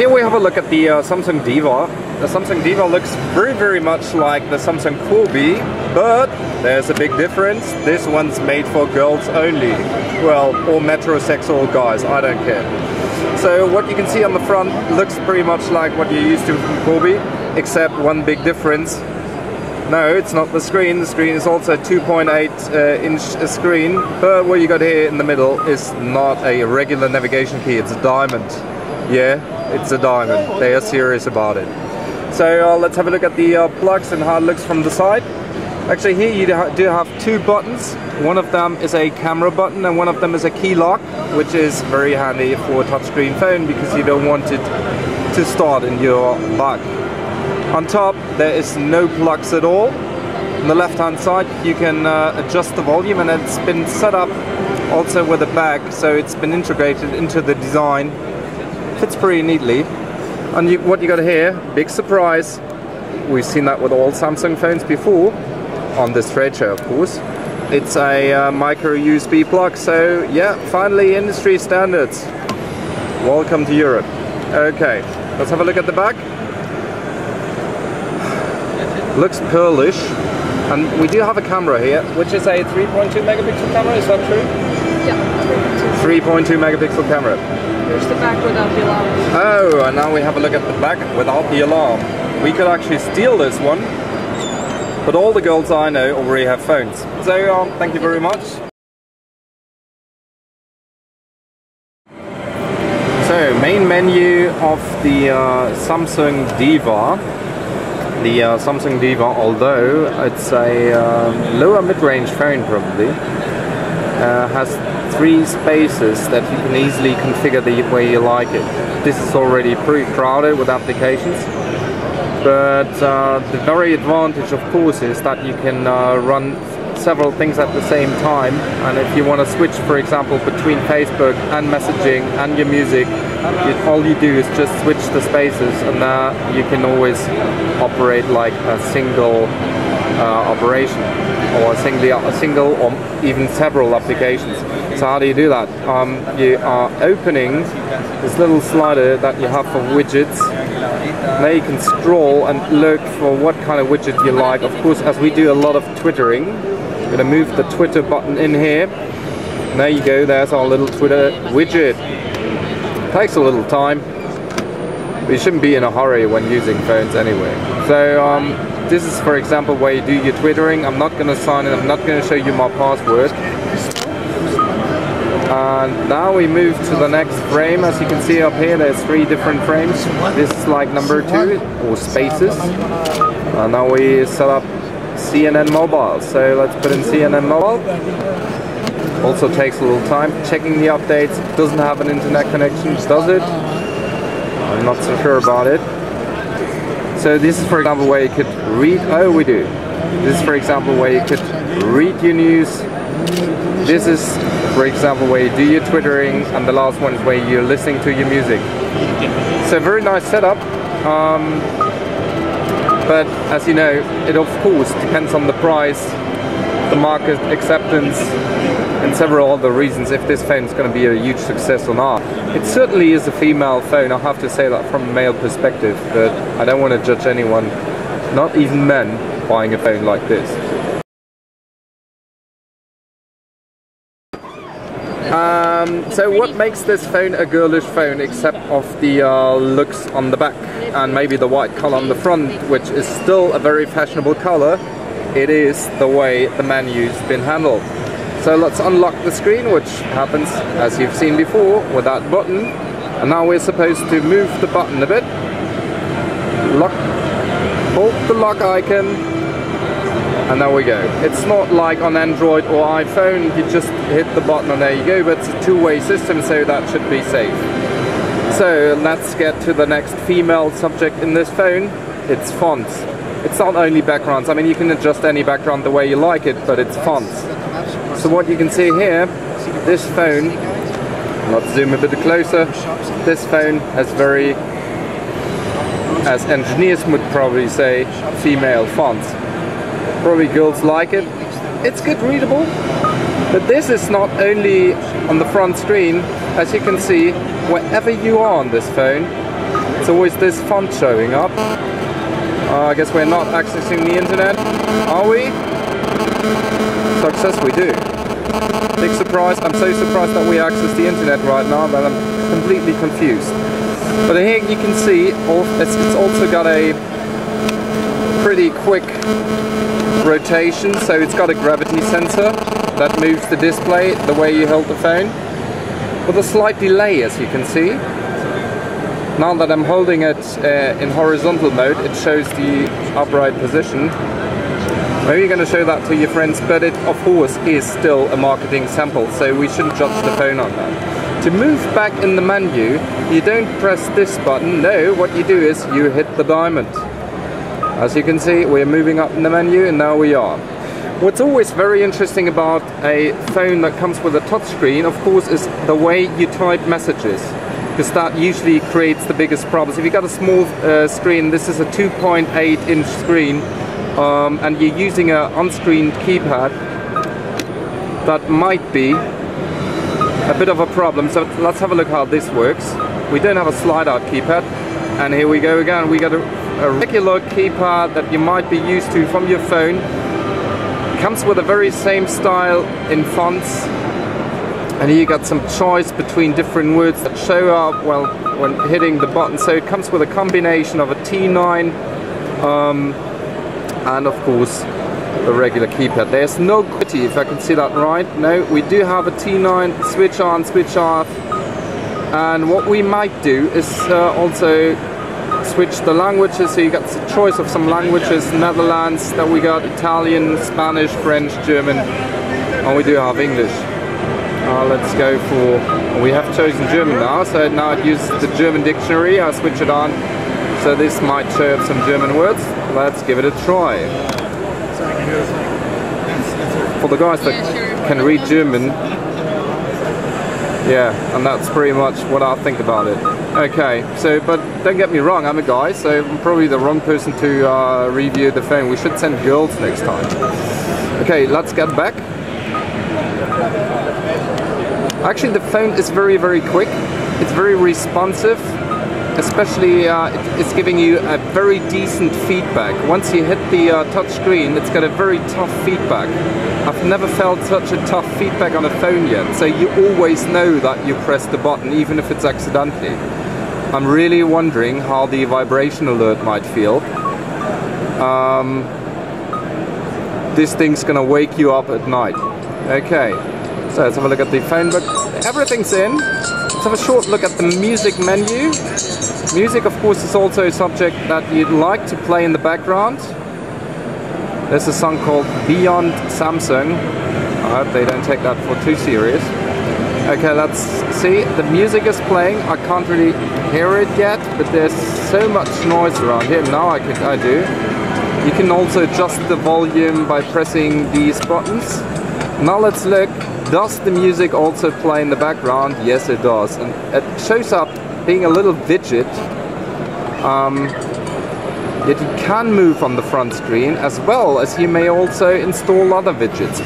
here we have a look at the Samsung Diva. The Samsung Diva looks very much like the Samsung Corby, but there's a big difference. This one's made for girls only. Well, or metrosexual guys, I don't care. So what you can see on the front looks pretty much like what you're used to from Corby, except one big difference. No, it's not the screen. The screen is also a 2.8 inch screen, but what you got here in the middle is not a regular navigation key, it's a diamond. Yeah, it's a diamond. They are serious about it. So let's have a look at the plugs and how it looks from the side. Actually, here you do have two buttons. One of them is a camera button and one of them is a key lock, which is very handy for a touchscreen phone because you don't want it to start in your bag. On top, there is no plugs at all. On the left hand side, you can adjust the volume, and it's been set up also with a bag, so it's been integrated into the design. Fits pretty neatly. And what you got here, big surprise, we've seen that with all Samsung phones before, on this trade show of course. It's a micro USB plug, so yeah, finally industry standards. Welcome to Europe. Okay, let's have a look at the back. Looks pearlish, and we do have a camera here, which is a 3.2 megapixel camera, is that true? Yeah, 3.2 megapixel camera. Here's the back without the alarm. Oh, and now we have a look at the back without the alarm. We could actually steal this one, but all the girls I know already have phones. So thank you very much. So main menu of the Samsung Diva. The Samsung Diva, although it's a lower mid-range phone probably, has 3 spaces that you can easily configure the way you like it. This is already pretty crowded with applications, but the very advantage of course is that you can run several things at the same time, and if you want to switch, for example, between Facebook and messaging and your music, all you do is just switch the spaces, and you can always operate like a single operation, or a single or even several applications. So how do you do that? You are opening this little slider that you have for widgets. Now you can scroll and look for what kind of widget you like. Of course, as we do a lot of twittering, I'm going to move the Twitter button in here. And there you go, there's our little Twitter widget. Takes a little time, but you shouldn't be in a hurry when using phones anyway. So this is, for example, where you do your twittering. I'm not going to sign in, I'm not going to show you my password. And now we move to the next frame. As you can see up here, there's 3 different frames. This is like number 2, or spaces. And now we set up CNN Mobile. So let's put in CNN Mobile. Also takes a little time. Checking the updates. Doesn't have an internet connection, does it? I'm not so sure about it. So this is, for example, where you could read. Oh, we do. This is, for example, where you could read your news. This is, for example, where you do your twittering, and the last one is where you're listening to your music. So very nice setup. But as you know, it of course depends on the price, the market acceptance, and several other reasons if this phone is going to be a huge success or not. It certainly is a female phone, I have to say that from a male perspective, but I don't want to judge anyone, not even men, buying a phone like this. So what makes this phone a girlish phone except of the looks on the back and maybe the white color on the front, which is still a very fashionable color? It is the way the menu's been handled. So let's unlock the screen, which happens as you've seen before with that button. And now we're supposed to move the button a bit. Lock, hold the lock icon, and there we go. It's not like on Android or iPhone, you just hit the button and there you go, but it's a two-way system, so that should be safe. So let's get to the next female subject in this phone. It's fonts. It's not only backgrounds. I mean, you can adjust any background the way you like it, but it's fonts. So what you can see here, this phone, let's zoom a bit closer, this phone has very, as engineers would probably say, female fonts. Probably girls like it. It's good readable, but this is not only on the front screen. As you can see, wherever you are on this phone, it's always this font showing up. I guess we're not accessing the internet, are we? Success we do. Big surprise. I'm so surprised that we access the internet right now that I'm completely confused. But here you can see it's also got a pretty quick rotation, so it's got a gravity sensor that moves the display the way you hold the phone, with a slight delay, as you can see. Now that I'm holding it in horizontal mode, it shows the upright position. Maybe you're going to show that to your friends, but it of course is still a marketing sample, so we shouldn't judge the phone on that. To move back in the menu, you don't press this button. No, what you do is you hit the diamond. As you can see, we're moving up in the menu, and now we are. What's always very interesting about a phone that comes with a touchscreen, of course, is the way you type messages, because that usually creates the biggest problems. If you've got a small screen, this is a 2.8-inch screen, and you're using an on-screen keypad, that might be a bit of a problem. So let's have a look how this works. We don't have a slide-out keypad, and here we go again. We got a regular keypad that you might be used to from your phone. Comes with the very same style in fonts, and here you got some choice between different words that show up well when hitting the button. So it comes with a combination of a T9 and of course the regular keypad. There's no QWERTY, if I can see that right. No, we do have a T9 switch on, switch off, and what we might do is also switch the languages. So you got the choice of some languages: Netherlands, that we got Italian, Spanish, French, German, and we do have English. Let's go for, we have chosen German now, so now it uses the German dictionary. I switch it on, so this might show up some German words. Let's give it a try. For the guys that can read German, yeah, and that's pretty much what I think about it. Okay, so, but don't get me wrong, I'm a guy, so I'm probably the wrong person to review the phone. We should send girls next time. Okay, let's get back. Actually, the phone is very, very quick. It's very responsive. Especially, it's giving you a very decent feedback. Once you hit the touch screen, it's got a very tough feedback. I've never felt such a tough feedback on a phone yet. So you always know that you press the button, even if it's accidentally. I'm really wondering how the vibration alert might feel. This thing's gonna wake you up at night. Okay, so let's have a look at the phone book. Everything's in. Let's have a short look at the music menu. Music, of course, is also a subject that you'd like to play in the background. There's a song called Beyond Samsung. I hope they don't take that for too serious. Okay, let's see. The music is playing. I can't really hear it yet, but there's so much noise around here. Now I do. You can also adjust the volume by pressing these buttons. Now let's look. Does the music also play in the background? Yes, it does. And it shows up being a little widget. Yet you can move on the front screen, as well as you may also install other widgets.